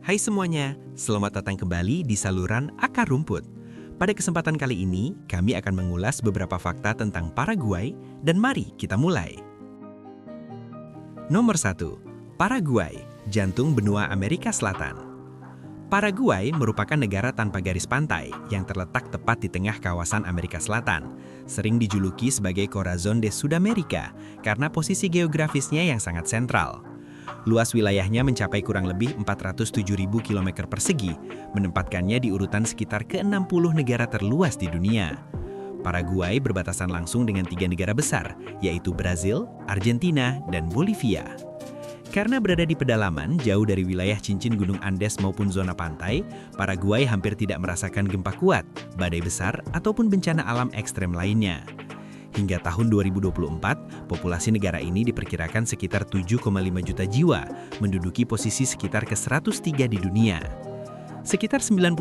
Hai semuanya, selamat datang kembali di saluran Akar Rumput. Pada kesempatan kali ini, kami akan mengulas beberapa fakta tentang Paraguay dan mari kita mulai. Nomor 1. Paraguay, jantung benua Amerika Selatan. Paraguay merupakan negara tanpa garis pantai yang terletak tepat di tengah kawasan Amerika Selatan. Sering dijuluki sebagai Corazón de Sudamérica karena posisi geografisnya yang sangat sentral. Luas wilayahnya mencapai kurang lebih 407.000 km persegi, menempatkannya di urutan sekitar ke-60 negara terluas di dunia. Paraguay berbatasan langsung dengan 3 negara besar, yaitu Brazil, Argentina, dan Bolivia. Karena berada di pedalaman, jauh dari wilayah cincin Gunung Andes maupun zona pantai, Paraguay hampir tidak merasakan gempa kuat, badai besar, ataupun bencana alam ekstrem lainnya. Hingga tahun 2024, populasi negara ini diperkirakan sekitar 7,5 juta jiwa, menduduki posisi sekitar ke-103 di dunia. Sekitar 90%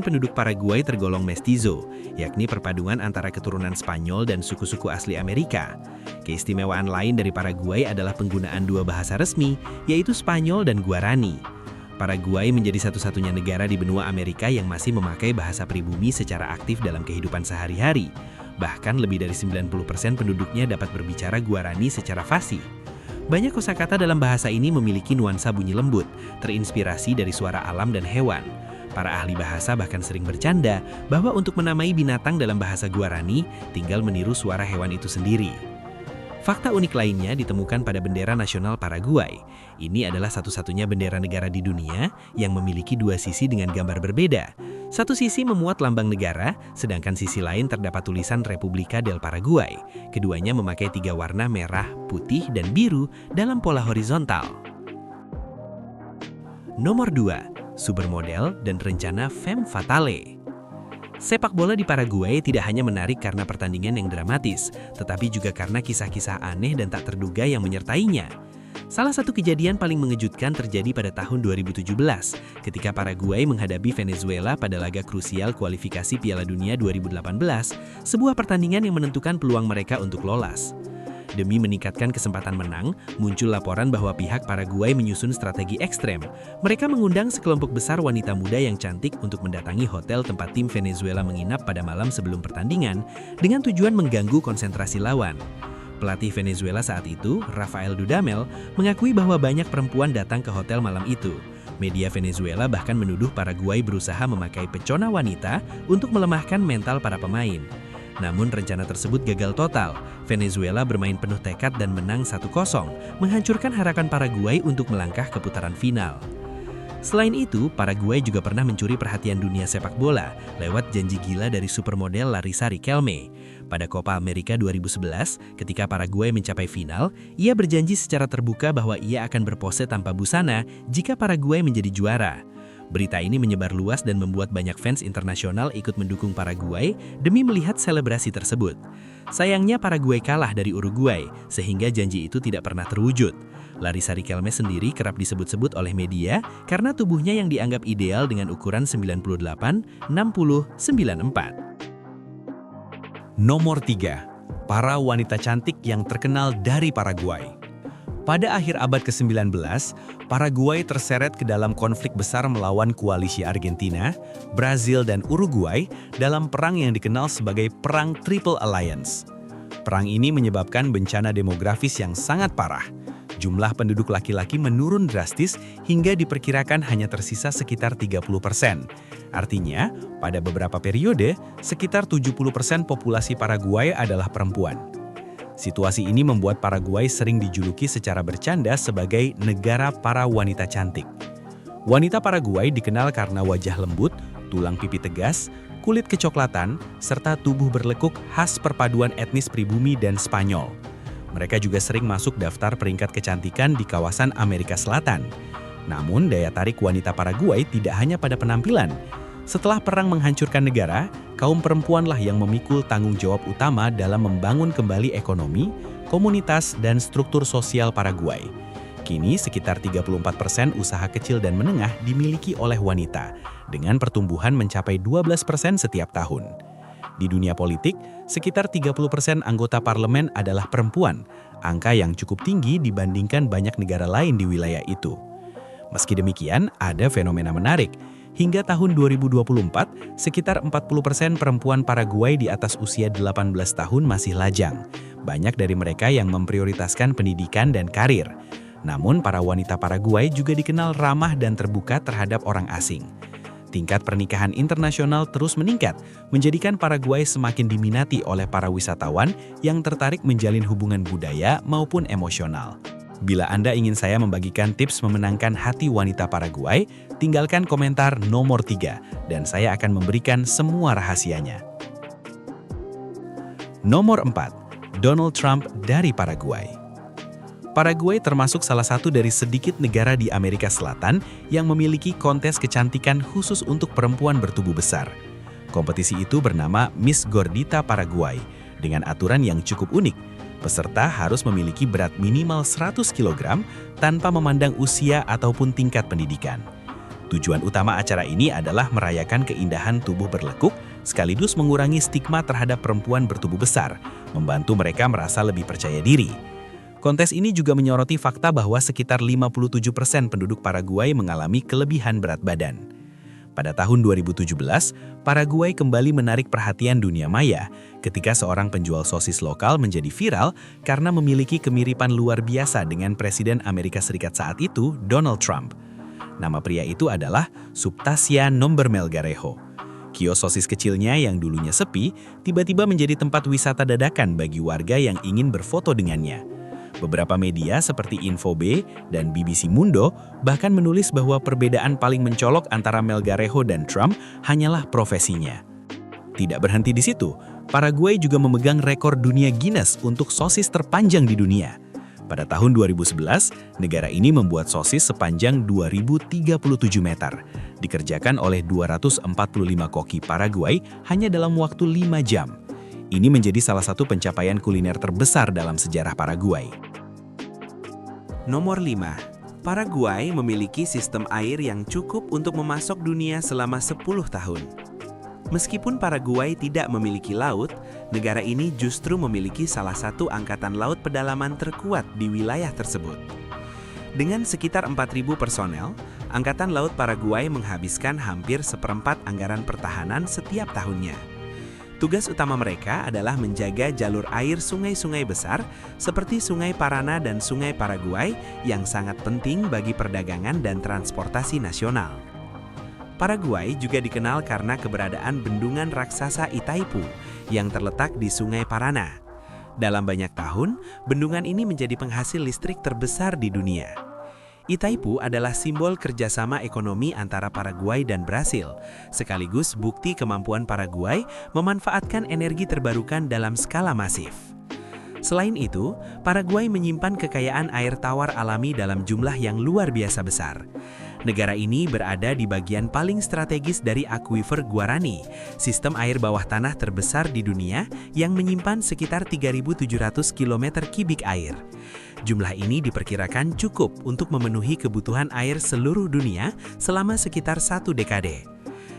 penduduk Paraguay tergolong mestizo, yakni perpaduan antara keturunan Spanyol dan suku-suku asli Amerika. Keistimewaan lain dari Paraguay adalah penggunaan 2 bahasa resmi, yaitu Spanyol dan Guarani. Paraguay menjadi satu-satunya negara di benua Amerika yang masih memakai bahasa pribumi secara aktif dalam kehidupan sehari-hari. Bahkan lebih dari 90% penduduknya dapat berbicara Guarani secara fasih. Banyak kosakata dalam bahasa ini memiliki nuansa bunyi lembut, terinspirasi dari suara alam dan hewan. Para ahli bahasa bahkan sering bercanda bahwa untuk menamai binatang dalam bahasa Guarani, tinggal meniru suara hewan itu sendiri. Fakta unik lainnya ditemukan pada bendera nasional Paraguay. Ini adalah satu-satunya bendera negara di dunia yang memiliki 2 sisi dengan gambar berbeda. Satu sisi memuat lambang negara, sedangkan sisi lain terdapat tulisan República del Paraguay. Keduanya memakai 3 warna merah, putih, dan biru dalam pola horizontal. Nomor 2. Supermodel dan rencana Femme Fatale. Sepak bola di Paraguay tidak hanya menarik karena pertandingan yang dramatis, tetapi juga karena kisah-kisah aneh dan tak terduga yang menyertainya. Salah satu kejadian paling mengejutkan terjadi pada tahun 2017, ketika Paraguay menghadapi Venezuela pada laga krusial kualifikasi Piala Dunia 2018, sebuah pertandingan yang menentukan peluang mereka untuk lolos. Demi meningkatkan kesempatan menang, muncul laporan bahwa pihak Paraguay menyusun strategi ekstrem. Mereka mengundang sekelompok besar wanita muda yang cantik untuk mendatangi hotel tempat tim Venezuela menginap pada malam sebelum pertandingan, dengan tujuan mengganggu konsentrasi lawan. Pelatih Venezuela saat itu, Rafael Dudamel, mengakui bahwa banyak perempuan datang ke hotel malam itu. Media Venezuela bahkan menuduh Paraguay berusaha memakai pecona wanita untuk melemahkan mental para pemain. Namun rencana tersebut gagal total. Venezuela bermain penuh tekad dan menang 1-0, menghancurkan harapan Paraguay untuk melangkah ke putaran final. Selain itu, Paraguay juga pernah mencuri perhatian dunia sepak bola lewat janji gila dari supermodel Larissa Riquelme. Pada Copa America 2011, ketika Paraguay mencapai final, ia berjanji secara terbuka bahwa ia akan berpose tanpa busana jika Paraguay menjadi juara. Berita ini menyebar luas dan membuat banyak fans internasional ikut mendukung Paraguay demi melihat selebrasi tersebut. Sayangnya Paraguay kalah dari Uruguay, sehingga janji itu tidak pernah terwujud. Larissa Riquelme sendiri kerap disebut-sebut oleh media karena tubuhnya yang dianggap ideal dengan ukuran 98, 60, 94. Nomor 3. Para wanita cantik yang terkenal dari Paraguay. Pada akhir abad ke-19, Paraguay terseret ke dalam konflik besar melawan koalisi Argentina, Brazil, dan Uruguay dalam perang yang dikenal sebagai Perang Triple Alliance. Perang ini menyebabkan bencana demografis yang sangat parah. Jumlah penduduk laki-laki menurun drastis hingga diperkirakan hanya tersisa sekitar 30%. Artinya, pada beberapa periode, sekitar 70% populasi Paraguay adalah perempuan. Situasi ini membuat Paraguay sering dijuluki secara bercanda sebagai negara para wanita cantik. Wanita Paraguay dikenal karena wajah lembut, tulang pipi tegas, kulit kecoklatan, serta tubuh berlekuk khas perpaduan etnis pribumi dan Spanyol. Mereka juga sering masuk daftar peringkat kecantikan di kawasan Amerika Selatan. Namun, daya tarik wanita Paraguay tidak hanya pada penampilan. Setelah perang menghancurkan negara, kaum perempuanlah yang memikul tanggung jawab utama dalam membangun kembali ekonomi, komunitas, dan struktur sosial Paraguay. Kini sekitar 34% usaha kecil dan menengah dimiliki oleh wanita, dengan pertumbuhan mencapai 12% setiap tahun. Di dunia politik, sekitar 30% anggota parlemen adalah perempuan, angka yang cukup tinggi dibandingkan banyak negara lain di wilayah itu. Meski demikian, ada fenomena menarik. Hingga tahun 2024, sekitar 40% perempuan Paraguay di atas usia 18 tahun masih lajang. Banyak dari mereka yang memprioritaskan pendidikan dan karir. Namun, para wanita Paraguay juga dikenal ramah dan terbuka terhadap orang asing. Tingkat pernikahan internasional terus meningkat, menjadikan Paraguay semakin diminati oleh para wisatawan yang tertarik menjalin hubungan budaya maupun emosional. Bila Anda ingin saya membagikan tips memenangkan hati wanita Paraguay, tinggalkan komentar nomor 3, dan saya akan memberikan semua rahasianya. Nomor 4. Donald Trump dari Paraguay. Paraguay termasuk salah satu dari sedikit negara di Amerika Selatan yang memiliki kontes kecantikan khusus untuk perempuan bertubuh besar. Kompetisi itu bernama Miss Gordita Paraguay, dengan aturan yang cukup unik. Peserta harus memiliki berat minimal 100 kg tanpa memandang usia ataupun tingkat pendidikan. Tujuan utama acara ini adalah merayakan keindahan tubuh berlekuk, sekaligus mengurangi stigma terhadap perempuan bertubuh besar, membantu mereka merasa lebih percaya diri. Kontes ini juga menyoroti fakta bahwa sekitar 57% penduduk Paraguay mengalami kelebihan berat badan. Pada tahun 2017, Paraguay kembali menarik perhatian dunia maya ketika seorang penjual sosis lokal menjadi viral karena memiliki kemiripan luar biasa dengan Presiden Amerika Serikat saat itu, Donald Trump. Nama pria itu adalah Subtasia Nombermelgarejo. Kios sosis kecilnya yang dulunya sepi, tiba-tiba menjadi tempat wisata dadakan bagi warga yang ingin berfoto dengannya. Beberapa media seperti Infobe dan BBC Mundo bahkan menulis bahwa perbedaan paling mencolok antara Melgarejo dan Trump hanyalah profesinya. Tidak berhenti di situ, Paraguay juga memegang rekor dunia Guinness untuk sosis terpanjang di dunia. Pada tahun 2011, negara ini membuat sosis sepanjang 2037 meter, dikerjakan oleh 245 koki Paraguay hanya dalam waktu 5 jam. Ini menjadi salah satu pencapaian kuliner terbesar dalam sejarah Paraguay. Nomor 5. Paraguay memiliki sistem air yang cukup untuk memasok dunia selama 10 tahun. Meskipun Paraguay tidak memiliki laut, negara ini justru memiliki salah satu angkatan laut pedalaman terkuat di wilayah tersebut. Dengan sekitar 4.000 personel, Angkatan Laut Paraguay menghabiskan hampir seperempat anggaran pertahanan setiap tahunnya. Tugas utama mereka adalah menjaga jalur air sungai-sungai besar seperti Sungai Parana dan Sungai Paraguay yang sangat penting bagi perdagangan dan transportasi nasional. Paraguay juga dikenal karena keberadaan bendungan raksasa Itaipu yang terletak di Sungai Parana. Dalam banyak tahun, bendungan ini menjadi penghasil listrik terbesar di dunia. Itaipu adalah simbol kerjasama ekonomi antara Paraguay dan Brasil, sekaligus bukti kemampuan Paraguay memanfaatkan energi terbarukan dalam skala masif. Selain itu, Paraguay menyimpan kekayaan air tawar alami dalam jumlah yang luar biasa besar. Negara ini berada di bagian paling strategis dari akuifer Guarani, sistem air bawah tanah terbesar di dunia yang menyimpan sekitar 3.700 km kubik air. Jumlah ini diperkirakan cukup untuk memenuhi kebutuhan air seluruh dunia selama sekitar 1 dekade.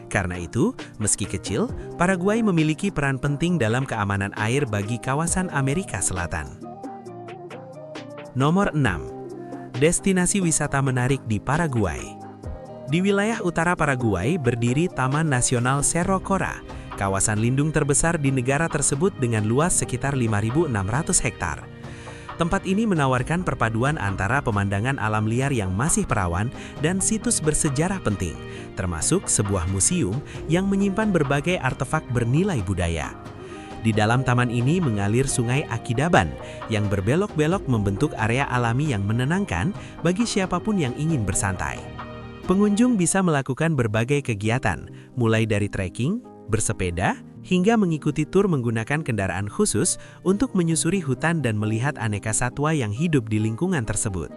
Karena itu, meski kecil, Paraguay memiliki peran penting dalam keamanan air bagi kawasan Amerika Selatan. Nomor 6. Destinasi wisata menarik di Paraguay. Di wilayah utara Paraguay berdiri Taman Nasional Cerro Cora, kawasan lindung terbesar di negara tersebut dengan luas sekitar 5.600 hektar. Tempat ini menawarkan perpaduan antara pemandangan alam liar yang masih perawan dan situs bersejarah penting, termasuk sebuah museum yang menyimpan berbagai artefak bernilai budaya. Di dalam taman ini mengalir Sungai Akidaban yang berbelok-belok membentuk area alami yang menenangkan bagi siapapun yang ingin bersantai. Pengunjung bisa melakukan berbagai kegiatan, mulai dari trekking, bersepeda, hingga mengikuti tur menggunakan kendaraan khusus untuk menyusuri hutan dan melihat aneka satwa yang hidup di lingkungan tersebut.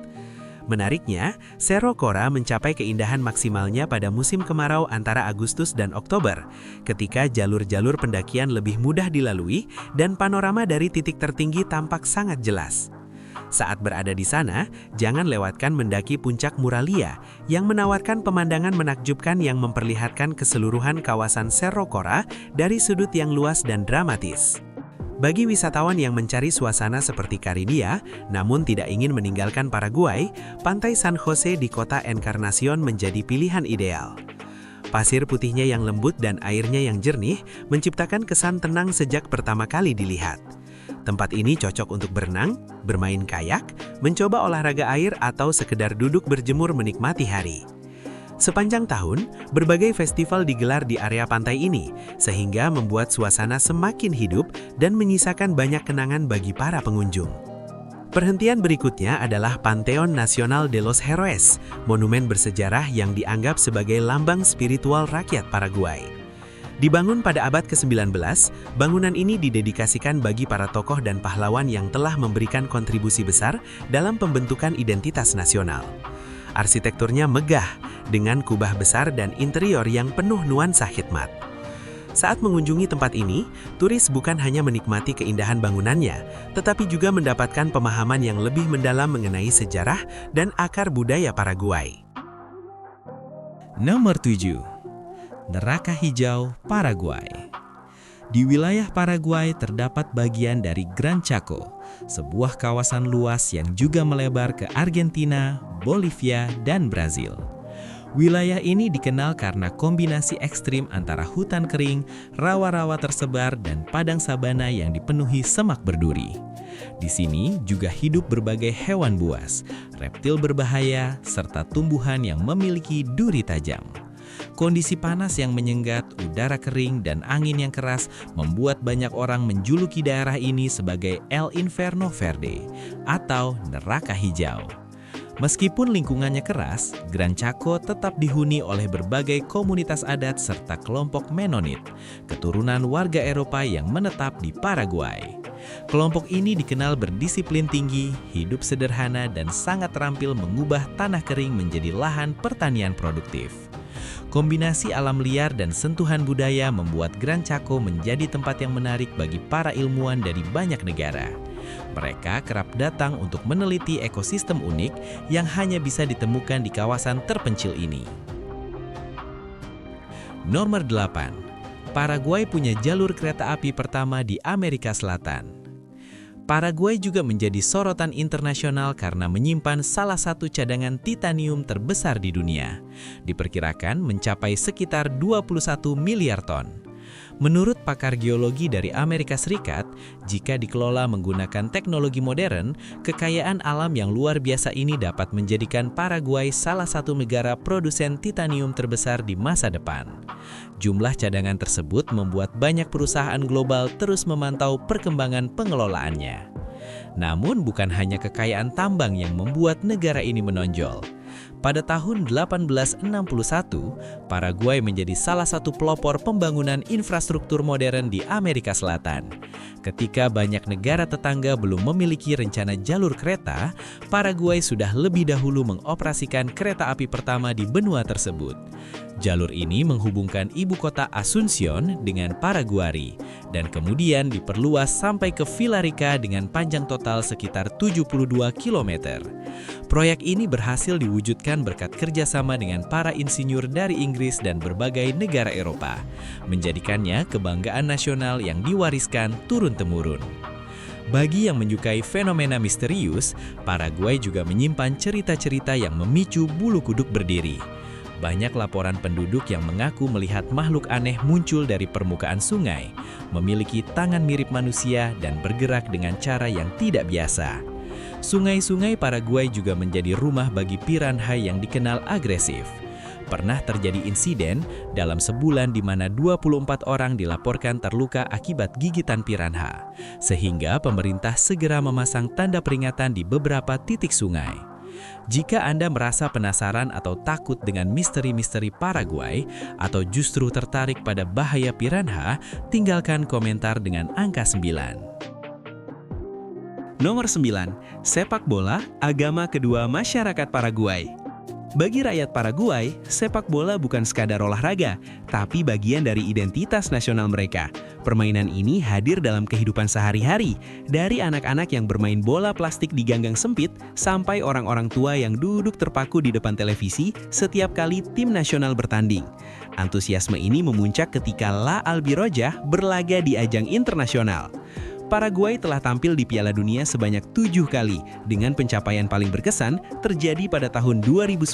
Menariknya, Cerro Cora mencapai keindahan maksimalnya pada musim kemarau antara Agustus dan Oktober, ketika jalur-jalur pendakian lebih mudah dilalui dan panorama dari titik tertinggi tampak sangat jelas. Saat berada di sana, jangan lewatkan mendaki puncak Muralia yang menawarkan pemandangan menakjubkan yang memperlihatkan keseluruhan kawasan Cerro Cora dari sudut yang luas dan dramatis. Bagi wisatawan yang mencari suasana seperti Caridia, namun tidak ingin meninggalkan Paraguay, Pantai San Jose di kota Encarnacion menjadi pilihan ideal. Pasir putihnya yang lembut dan airnya yang jernih menciptakan kesan tenang sejak pertama kali dilihat. Tempat ini cocok untuk berenang, bermain kayak, mencoba olahraga air atau sekedar duduk berjemur menikmati hari. Sepanjang tahun, berbagai festival digelar di area pantai ini, sehingga membuat suasana semakin hidup dan menyisakan banyak kenangan bagi para pengunjung. Perhentian berikutnya adalah Panteon Nacional de los Héroes, monumen bersejarah yang dianggap sebagai lambang spiritual rakyat Paraguay. Dibangun pada abad ke-19, bangunan ini didedikasikan bagi para tokoh dan pahlawan yang telah memberikan kontribusi besar dalam pembentukan identitas nasional. Arsitekturnya megah, dengan kubah besar dan interior yang penuh nuansa khidmat. Saat mengunjungi tempat ini, turis bukan hanya menikmati keindahan bangunannya, tetapi juga mendapatkan pemahaman yang lebih mendalam mengenai sejarah dan akar budaya Paraguay. Nomor 7. Neraka Hijau, Paraguay. Di wilayah Paraguay terdapat bagian dari Gran Chaco, sebuah kawasan luas yang juga melebar ke Argentina, Bolivia, dan Brazil. Wilayah ini dikenal karena kombinasi ekstrim antara hutan kering, rawa-rawa tersebar, dan padang sabana yang dipenuhi semak berduri. Di sini juga hidup berbagai hewan buas, reptil berbahaya, serta tumbuhan yang memiliki duri tajam. Kondisi panas yang menyengat, udara kering, dan angin yang keras membuat banyak orang menjuluki daerah ini sebagai El Inferno Verde atau neraka hijau. Meskipun lingkungannya keras, Gran Chaco tetap dihuni oleh berbagai komunitas adat serta kelompok Menonit, keturunan warga Eropa yang menetap di Paraguay. Kelompok ini dikenal berdisiplin tinggi, hidup sederhana, dan sangat terampil mengubah tanah kering menjadi lahan pertanian produktif. Kombinasi alam liar dan sentuhan budaya membuat Gran Chaco menjadi tempat yang menarik bagi para ilmuwan dari banyak negara. Mereka kerap datang untuk meneliti ekosistem unik yang hanya bisa ditemukan di kawasan terpencil ini. Nomor 8. Paraguay punya jalur kereta api pertama di Amerika Selatan. Paraguay juga menjadi sorotan internasional karena menyimpan salah satu cadangan titanium terbesar di dunia. Diperkirakan mencapai sekitar 21 miliar ton. Menurut pakar geologi dari Amerika Serikat, jika dikelola menggunakan teknologi modern, kekayaan alam yang luar biasa ini dapat menjadikan Paraguay salah satu negara produsen titanium terbesar di masa depan. Jumlah cadangan tersebut membuat banyak perusahaan global terus memantau perkembangan pengelolaannya. Namun bukan hanya kekayaan tambang yang membuat negara ini menonjol. Pada tahun 1861, Paraguay menjadi salah satu pelopor pembangunan infrastruktur modern di Amerika Selatan. Ketika banyak negara tetangga belum memiliki rencana jalur kereta, Paraguay sudah lebih dahulu mengoperasikan kereta api pertama di benua tersebut. Jalur ini menghubungkan ibu kota Asuncion dengan Paraguay, dan kemudian diperluas sampai ke Villarrica dengan panjang total sekitar 72 km. Proyek ini berhasil diwujudkan berkat kerjasama dengan para insinyur dari Inggris dan berbagai negara Eropa, menjadikannya kebanggaan nasional yang diwariskan turun-temurun. Bagi yang menyukai fenomena misterius, Paraguay juga menyimpan cerita-cerita yang memicu bulu kuduk berdiri. Banyak laporan penduduk yang mengaku melihat makhluk aneh muncul dari permukaan sungai, memiliki tangan mirip manusia dan bergerak dengan cara yang tidak biasa. Sungai-sungai Paraguay juga menjadi rumah bagi piranha yang dikenal agresif. Pernah terjadi insiden dalam sebulan di mana 24 orang dilaporkan terluka akibat gigitan piranha, sehingga pemerintah segera memasang tanda peringatan di beberapa titik sungai. Jika Anda merasa penasaran atau takut dengan misteri-misteri Paraguay, atau justru tertarik pada bahaya piranha, tinggalkan komentar dengan angka 9. Nomor 9. Sepak bola, agama kedua masyarakat Paraguay. Bagi rakyat Paraguay, sepak bola bukan sekadar olahraga, tapi bagian dari identitas nasional mereka. Permainan ini hadir dalam kehidupan sehari-hari, dari anak-anak yang bermain bola plastik di ganggang sempit, sampai orang-orang tua yang duduk terpaku di depan televisi setiap kali tim nasional bertanding. Antusiasme ini memuncak ketika La Albirroja berlaga di ajang internasional. Paraguay telah tampil di Piala Dunia sebanyak 7 kali, dengan pencapaian paling berkesan terjadi pada tahun 2010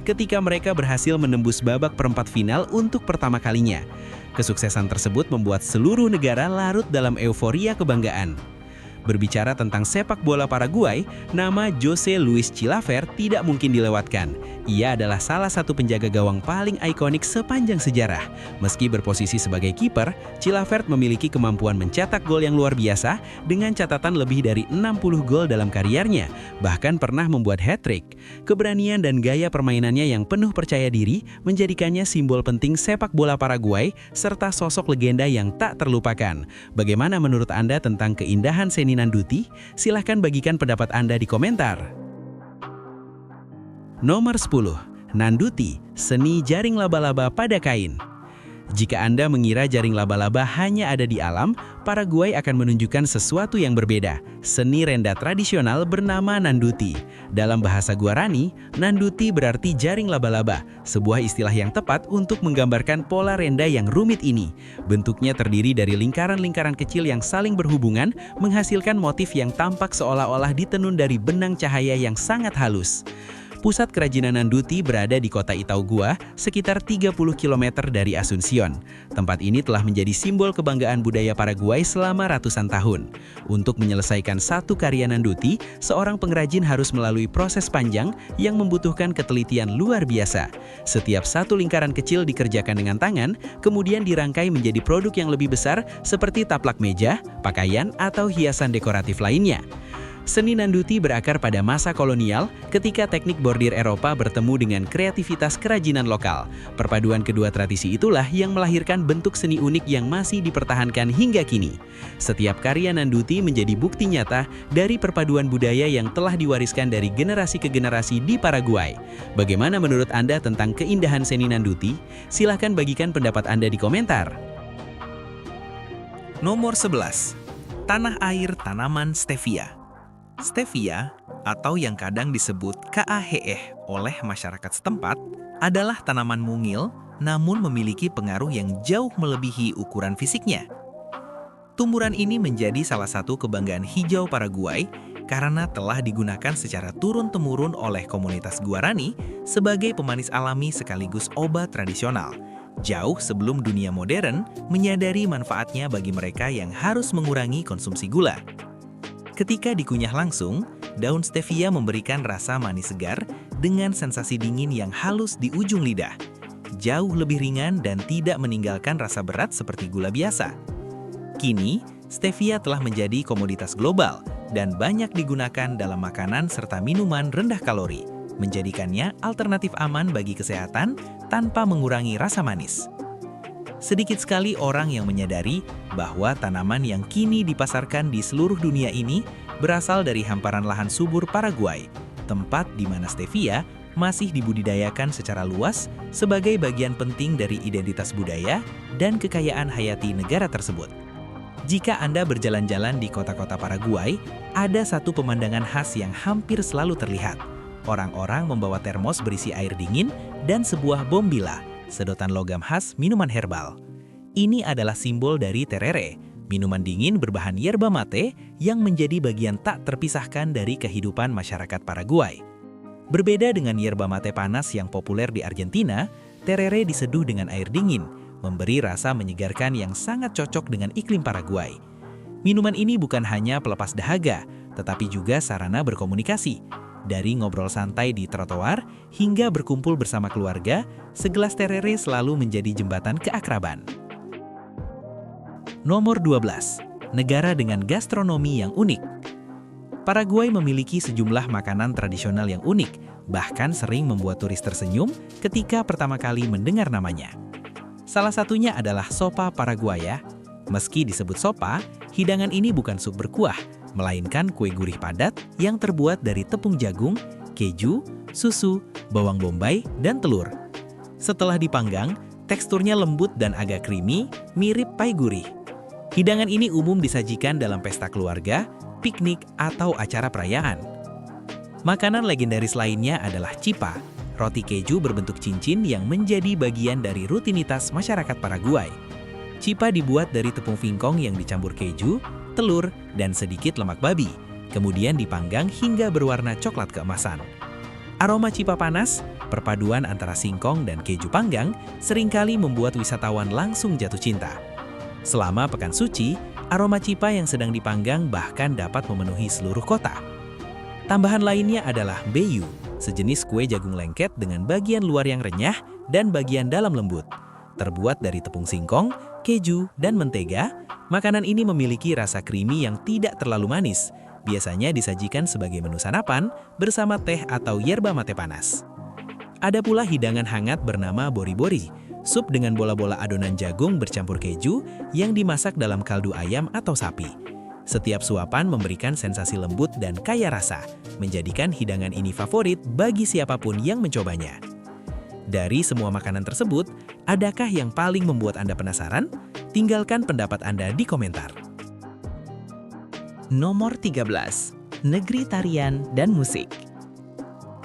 ketika mereka berhasil menembus babak perempat final untuk pertama kalinya. Kesuksesan tersebut membuat seluruh negara larut dalam euforia kebanggaan. Berbicara tentang sepak bola Paraguay, nama José Luis Chilavert tidak mungkin dilewatkan. Ia adalah salah satu penjaga gawang paling ikonik sepanjang sejarah. Meski berposisi sebagai kiper, Chilavert memiliki kemampuan mencetak gol yang luar biasa dengan catatan lebih dari 60 gol dalam kariernya, bahkan pernah membuat hat-trick. Keberanian dan gaya permainannya yang penuh percaya diri menjadikannya simbol penting sepak bola Paraguay serta sosok legenda yang tak terlupakan. Bagaimana menurut Anda tentang keindahan seni Nanduti? Silahkan bagikan pendapat Anda di komentar. Nomor 10. Nanduti, seni jaring laba-laba pada kain. Jika Anda mengira jaring laba-laba hanya ada di alam, Paraguay akan menunjukkan sesuatu yang berbeda, seni renda tradisional bernama Nanduti. Dalam bahasa Guarani, Nanduti berarti jaring laba-laba, sebuah istilah yang tepat untuk menggambarkan pola renda yang rumit ini. Bentuknya terdiri dari lingkaran-lingkaran kecil yang saling berhubungan, menghasilkan motif yang tampak seolah-olah ditenun dari benang cahaya yang sangat halus. Pusat kerajinan Nanduti berada di kota Itaugua, sekitar 30 km dari Asuncion. Tempat ini telah menjadi simbol kebanggaan budaya Paraguay selama ratusan tahun. Untuk menyelesaikan satu karya Nanduti, seorang pengrajin harus melalui proses panjang yang membutuhkan ketelitian luar biasa. Setiap satu lingkaran kecil dikerjakan dengan tangan, kemudian dirangkai menjadi produk yang lebih besar seperti taplak meja, pakaian, atau hiasan dekoratif lainnya. Seni Nanduti berakar pada masa kolonial ketika teknik bordir Eropa bertemu dengan kreativitas kerajinan lokal. Perpaduan kedua tradisi itulah yang melahirkan bentuk seni unik yang masih dipertahankan hingga kini. Setiap karya Nanduti menjadi bukti nyata dari perpaduan budaya yang telah diwariskan dari generasi ke generasi di Paraguay. Bagaimana menurut Anda tentang keindahan seni Nanduti? Silahkan bagikan pendapat Anda di komentar. Nomor 11. Tanah air tanaman stevia. Stevia, atau yang kadang disebut KAHE oleh masyarakat setempat, adalah tanaman mungil namun memiliki pengaruh yang jauh melebihi ukuran fisiknya. Tumbuhan ini menjadi salah satu kebanggaan hijau Paraguay karena telah digunakan secara turun-temurun oleh komunitas Guarani sebagai pemanis alami sekaligus obat tradisional, jauh sebelum dunia modern menyadari manfaatnya bagi mereka yang harus mengurangi konsumsi gula. Ketika dikunyah langsung, daun stevia memberikan rasa manis segar dengan sensasi dingin yang halus di ujung lidah. Jauh lebih ringan dan tidak meninggalkan rasa berat seperti gula biasa. Kini, stevia telah menjadi komoditas global dan banyak digunakan dalam makanan serta minuman rendah kalori, menjadikannya alternatif aman bagi kesehatan tanpa mengurangi rasa manis. Sedikit sekali orang yang menyadari bahwa tanaman yang kini dipasarkan di seluruh dunia ini berasal dari hamparan lahan subur Paraguay, tempat di mana stevia masih dibudidayakan secara luas sebagai bagian penting dari identitas budaya dan kekayaan hayati negara tersebut. Jika Anda berjalan-jalan di kota-kota Paraguay, ada satu pemandangan khas yang hampir selalu terlihat. Orang-orang membawa termos berisi air dingin dan sebuah bombila, sedotan logam khas minuman herbal. Ini adalah simbol dari terere, minuman dingin berbahan yerba mate yang menjadi bagian tak terpisahkan dari kehidupan masyarakat Paraguay. Berbeda dengan yerba mate panas yang populer di Argentina, terere diseduh dengan air dingin, memberi rasa menyegarkan yang sangat cocok dengan iklim Paraguay. Minuman ini bukan hanya pelepas dahaga, tetapi juga sarana berkomunikasi. Dari ngobrol santai di trotoar hingga berkumpul bersama keluarga, segelas terere selalu menjadi jembatan keakraban. Nomor 12. Negara dengan gastronomi yang unik. Paraguay memiliki sejumlah makanan tradisional yang unik, bahkan sering membuat turis tersenyum ketika pertama kali mendengar namanya. Salah satunya adalah sopa Paraguaya. Meski disebut sopa, hidangan ini bukan sup berkuah, melainkan kue gurih padat yang terbuat dari tepung jagung, keju, susu, bawang bombay, dan telur. Setelah dipanggang, teksturnya lembut dan agak creamy, mirip pai gurih. Hidangan ini umum disajikan dalam pesta keluarga, piknik, atau acara perayaan. Makanan legendaris lainnya adalah chipa, roti keju berbentuk cincin yang menjadi bagian dari rutinitas masyarakat Paraguay. Chipa dibuat dari tepung singkong yang dicampur keju, telur, dan sedikit lemak babi, kemudian dipanggang hingga berwarna coklat keemasan. Aroma chipa panas, perpaduan antara singkong dan keju panggang, seringkali membuat wisatawan langsung jatuh cinta. Selama pekan suci, aroma chipa yang sedang dipanggang bahkan dapat memenuhi seluruh kota. Tambahan lainnya adalah beyu, sejenis kue jagung lengket dengan bagian luar yang renyah dan bagian dalam lembut. Terbuat dari tepung singkong, keju, dan mentega, makanan ini memiliki rasa creamy yang tidak terlalu manis. Biasanya disajikan sebagai menu sarapan bersama teh atau yerba mate panas. Ada pula hidangan hangat bernama bori-bori, sup dengan bola-bola adonan jagung bercampur keju yang dimasak dalam kaldu ayam atau sapi. Setiap suapan memberikan sensasi lembut dan kaya rasa, menjadikan hidangan ini favorit bagi siapapun yang mencobanya. Dari semua makanan tersebut, adakah yang paling membuat Anda penasaran? Tinggalkan pendapat Anda di komentar. Nomor 13. Negeri tarian dan musik.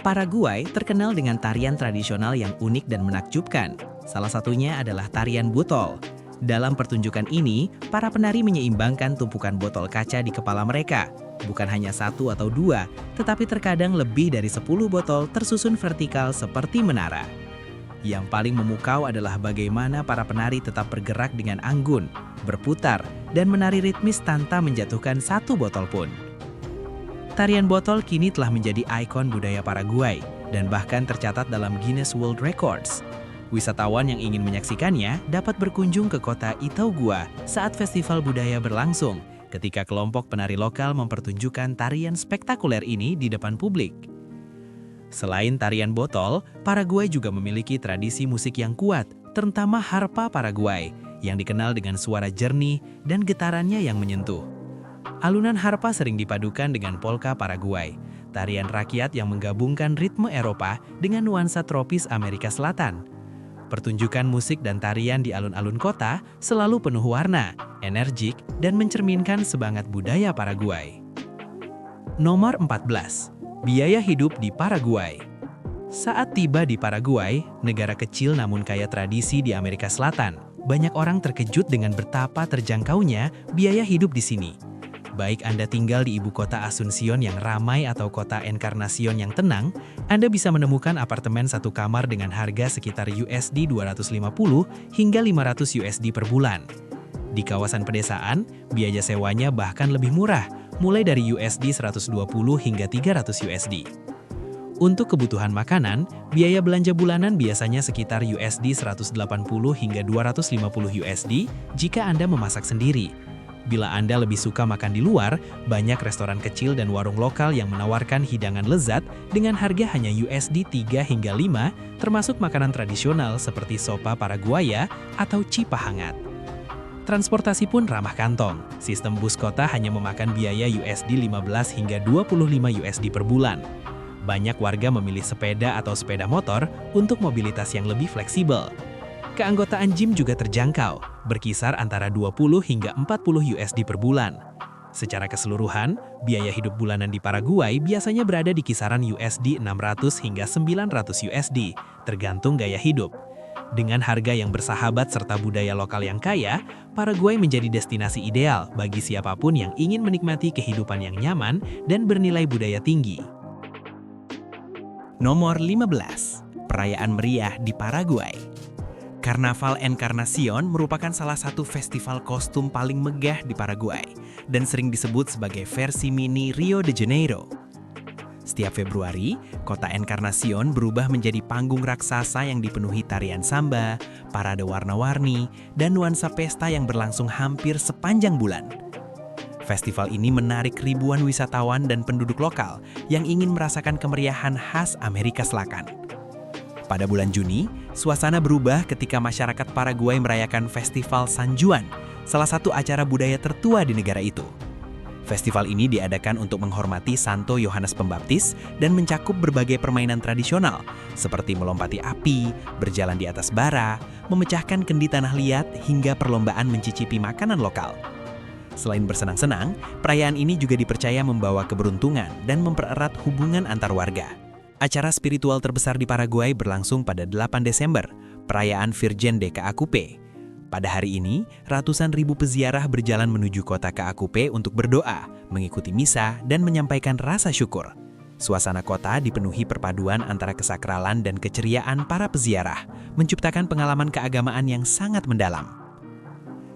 Paraguay terkenal dengan tarian tradisional yang unik dan menakjubkan. Salah satunya adalah tarian botol. Dalam pertunjukan ini, para penari menyeimbangkan tumpukan botol kaca di kepala mereka. Bukan hanya satu atau dua, tetapi terkadang lebih dari 10 botol tersusun vertikal seperti menara. Yang paling memukau adalah bagaimana para penari tetap bergerak dengan anggun, berputar, dan menari ritmis tanpa menjatuhkan satu botol pun. Tarian botol kini telah menjadi ikon budaya Paraguay dan bahkan tercatat dalam Guinness World Records. Wisatawan yang ingin menyaksikannya dapat berkunjung ke kota Itaugua saat festival budaya berlangsung, ketika kelompok penari lokal mempertunjukkan tarian spektakuler ini di depan publik. Selain tarian botol, Paraguay juga memiliki tradisi musik yang kuat, terutama harpa Paraguay, yang dikenal dengan suara jernih dan getarannya yang menyentuh. Alunan harpa sering dipadukan dengan polka Paraguay, tarian rakyat yang menggabungkan ritme Eropa dengan nuansa tropis Amerika Selatan. Pertunjukan musik dan tarian di alun-alun kota selalu penuh warna, energik, dan mencerminkan semangat budaya Paraguay. Nomor 14. Biaya hidup di Paraguay. Saat tiba di Paraguay, negara kecil namun kaya tradisi di Amerika Selatan, banyak orang terkejut dengan betapa terjangkaunya biaya hidup di sini. Baik Anda tinggal di ibu kota Asuncion yang ramai atau kota Encarnacion yang tenang, Anda bisa menemukan apartemen satu kamar dengan harga sekitar USD 250 hingga 500 USD per bulan. Di kawasan pedesaan, biaya sewanya bahkan lebih murah, mulai dari USD 120 hingga 300 USD. Untuk kebutuhan makanan, biaya belanja bulanan biasanya sekitar USD 180 hingga 250 USD jika Anda memasak sendiri. Bila Anda lebih suka makan di luar, banyak restoran kecil dan warung lokal yang menawarkan hidangan lezat dengan harga hanya USD 3 hingga 5, termasuk makanan tradisional seperti sopa Paraguaya atau chipa hangat. Transportasi pun ramah kantong. Sistem bus kota hanya memakan biaya USD 15 hingga 25 USD per bulan. Banyak warga memilih sepeda atau sepeda motor untuk mobilitas yang lebih fleksibel. Keanggotaan gym juga terjangkau, berkisar antara 20 hingga 40 USD per bulan. Secara keseluruhan, biaya hidup bulanan di Paraguay biasanya berada di kisaran USD 600 hingga 900 USD, tergantung gaya hidup. Dengan harga yang bersahabat serta budaya lokal yang kaya, Paraguay menjadi destinasi ideal bagi siapapun yang ingin menikmati kehidupan yang nyaman dan bernilai budaya tinggi. Nomor 15. Perayaan meriah di Paraguay. Karnaval Encarnacion merupakan salah satu festival kostum paling megah di Paraguay dan sering disebut sebagai versi mini Rio de Janeiro. Setiap Februari, kota Encarnacion berubah menjadi panggung raksasa yang dipenuhi tarian samba, parade warna-warni, dan nuansa pesta yang berlangsung hampir sepanjang bulan. Festival ini menarik ribuan wisatawan dan penduduk lokal yang ingin merasakan kemeriahan khas Amerika Selatan. Pada bulan Juni, suasana berubah ketika masyarakat Paraguay merayakan Festival San Juan, salah satu acara budaya tertua di negara itu. Festival ini diadakan untuk menghormati Santo Yohanes Pembaptis dan mencakup berbagai permainan tradisional, seperti melompati api, berjalan di atas bara, memecahkan kendi tanah liat, hingga perlombaan mencicipi makanan lokal. Selain bersenang-senang, perayaan ini juga dipercaya membawa keberuntungan dan mempererat hubungan antar warga. Acara spiritual terbesar di Paraguay berlangsung pada 8 Desember, perayaan Virgen de Caacupe. Pada hari ini, ratusan ribu peziarah berjalan menuju kota Caacupe untuk berdoa, mengikuti misa, dan menyampaikan rasa syukur. Suasana kota dipenuhi perpaduan antara kesakralan dan keceriaan para peziarah, menciptakan pengalaman keagamaan yang sangat mendalam.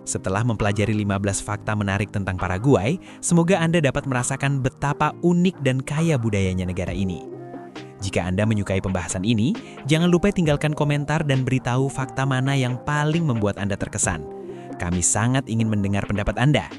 Setelah mempelajari 15 fakta menarik tentang Paraguay, semoga Anda dapat merasakan betapa unik dan kaya budayanya negara ini. Jika Anda menyukai pembahasan ini, jangan lupa tinggalkan komentar dan beritahu fakta mana yang paling membuat Anda terkesan. Kami sangat ingin mendengar pendapat Anda.